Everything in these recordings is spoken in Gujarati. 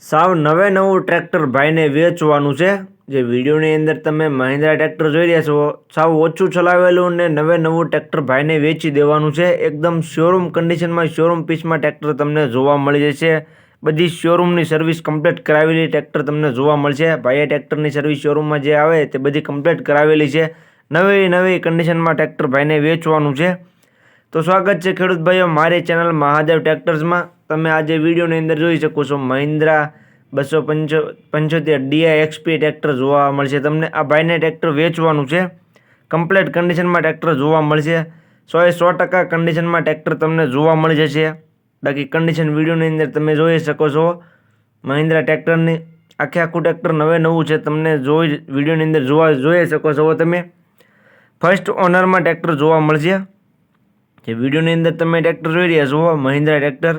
સાવ નવે નવું ટ્રેક્ટર ભાઈને વેચવાનું છે। જે વિડીયોની અંદર તમે મહિન્દ્રા ટ્રેક્ટર જોઈ રહ્યા છો, સાવ ઓછું ચલાવેલું ને નવે નવું ટ્રેક્ટર ભાઈને વેચી દેવાનું છે। એકદમ શોરૂમ કન્ડિશનમાં, શોરૂમ પીસમાં ટ્રેક્ટર તમને જોવા મળી જશે। બધી શોરૂમની સર્વિસ કમ્પ્લીટ કરાવેલી ટ્રેક્ટર તમને જોવા મળશે। ભાઈએ ટ્રેક્ટરની સર્વિસ શોરૂમમાં જે આવે તે બધી કમ્પ્લીટ કરાવેલી છે। નવી કન્ડિશનમાં ટ્રેક્ટર ભાઈને વેચવાનું છે। તો સ્વાગત છે ખેડૂત ભાઈઓ મારી ચેનલ મહાદેવ ટ્રેક્ટર્સમાં। તમે આજે વિડીયોની અંદર જોઈ શકો છો મહિન્દ્રા 275 DI XP ટ્રેક્ટર જોવા મળશે તમને। આ ભાઈને ટ્રેક્ટર વેચવાનું છે। કમ્પ્લીટ કન્ડિશનમાં ટ્રેક્ટર જોવા મળશે। 100% કન્ડિશનમાં ટ્રેક્ટર તમને જોવા મળી જશે। બાકી કન્ડિશન વિડીયોની અંદર તમે જોઈ શકો છો મહિન્દ્રા ટ્રેક્ટરની આખું ટ્રેક્ટર નવે નવું છે। તમને વિડીયોની અંદર જોઈ શકો છો તમે ફર્સ્ટ ઓનરમાં ટ્રેક્ટર જોવા મળશે। જે વિડીયોની અંદર તમે ટ્રેક્ટર જોઈ રહ્યા છો મહિન્દ્રા ટ્રેક્ટર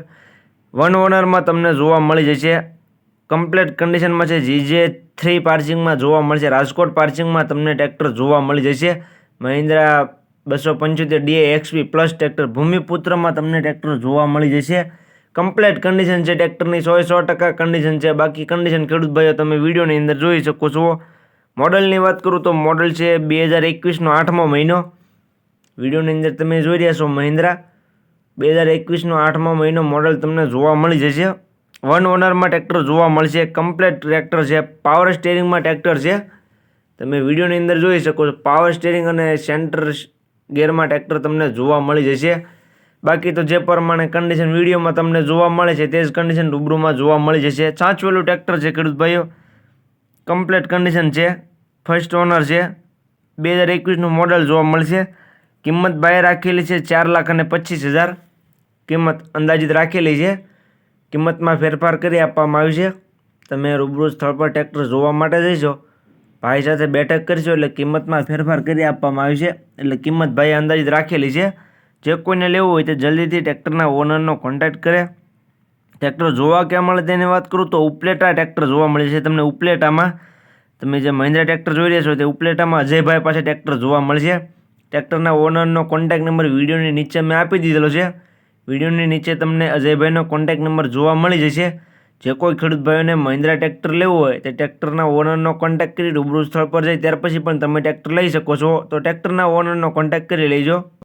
વન ઓનરમાં તમને જોવા મળી જશે। કમ્પ્લીટ કન્ડિશનમાં છે। GJ3 પાર્સિંગમાં જોવા મળશે। રાજકોટ પાર્સિંગમાં તમને ટ્રેક્ટર જોવા મળી જશે। Mahindra 275 DI XP plus tractor ભૂમિપુત્રમાં તમને ટ્રેક્ટર જોવા મળી જશે। કમ્પ્લીટ કન્ડિશન છે ટ્રેક્ટરની, 100% કન્ડિશન છે। બાકી કન્ડિશન ખેડૂત ભાઈઓ તમે વિડીયોની અંદર જોઈ શકો છો। મોડલની વાત કરું તો મોડલ છે 2021નો 8મો મહિનો। વિડીયોની અંદર તમે જોઈ રહ્યા છો મહિન્દ્રા 2021નો 8મો મહિનો મોડલ તમને જોવા મળી જશે। વન ઓનરમાં ટ્રેક્ટર જોવા મળશે। કમ્પ્લીટ ટ્રેક્ટર છે। પાવર સ્ટીરિંગમાં ટ્રેક્ટર છે। તમે વિડીયોની અંદર જોઈ શકો છો પાવર સ્ટીરિંગ અને સેન્ટર ગેરમાં ટ્રેક્ટર તમને જોવા મળી જશે। બાકી તો જે પ્રમાણે કન્ડિશન વિડીયોમાં તમને જોવા મળે છે તે જ કન્ડિશન રૂબરૂમાં જોવા મળી જશે। સાચવેલું ટ્રેક્ટર છે ખેડૂત ભાઈઓ, કમ્પ્લીટ કન્ડિશન છે। ફર્સ્ટ ઓનર છે। 2021નું મોડલ જોવા મળશે। કિંમત ભાઈએ રાખેલી છે 4,25,000 કિંમત અંદાજિત રાખેલી છે। કિંમતમાં ફેરફાર કરી આપવામાં આવી છે। તમે રૂબરૂ સ્થળ પર ટ્રેક્ટર જોવા માટે જઈશો, ભાઈ સાથે બેઠક કરશો એટલે કિંમતમાં ફેરફાર કરી આપવામાં આવી છે। એટલે કિંમત ભાઈએ અંદાજિત રાખેલી છે। જે કોઈને લેવું હોય તે જલ્દીથી ટ્રેક્ટરના ઓનરનો કોન્ટેક્ટ કરે। ટ્રેક્ટર જોવા ક્યાં મળે તેની વાત કરું તો ઉપલેટા ટ્રેક્ટર જોવા મળે છે તમને। ઉપલેટામાં તમે જે મહિન્દ્રા ટ્રેક્ટર જોઈ રહ્યા છો તે ઉપલેટામાં અજયભાઈ પાસે ટ્રેક્ટર જોવા મળશે। ટ્રેક્ટરના ઓનરનો કોન્ટેક્ટ નંબર વિડીયોની નીચે મેં આપી દીધેલો છે। વિડીયોની નીચે તમને અજયભાઈનો કોન્ટેક્ટ નંબર જોવા મળી જશે। જે કોઈ ખેડૂત ભાઈઓને મહિન્દ્રા ટ્રેક્ટર લેવું હોય તે ટ્રેક્ટરના ઓનરનો કોન્ટેક્ટ કરી રૂબરૂ સ્થળ પર જાય ત્યાર પછી પણ તમે ટ્રેક્ટર લઈ શકો છો। તો ટ્રેક્ટરના ઓનરનો કોન્ટેક્ટ કરી લેજો।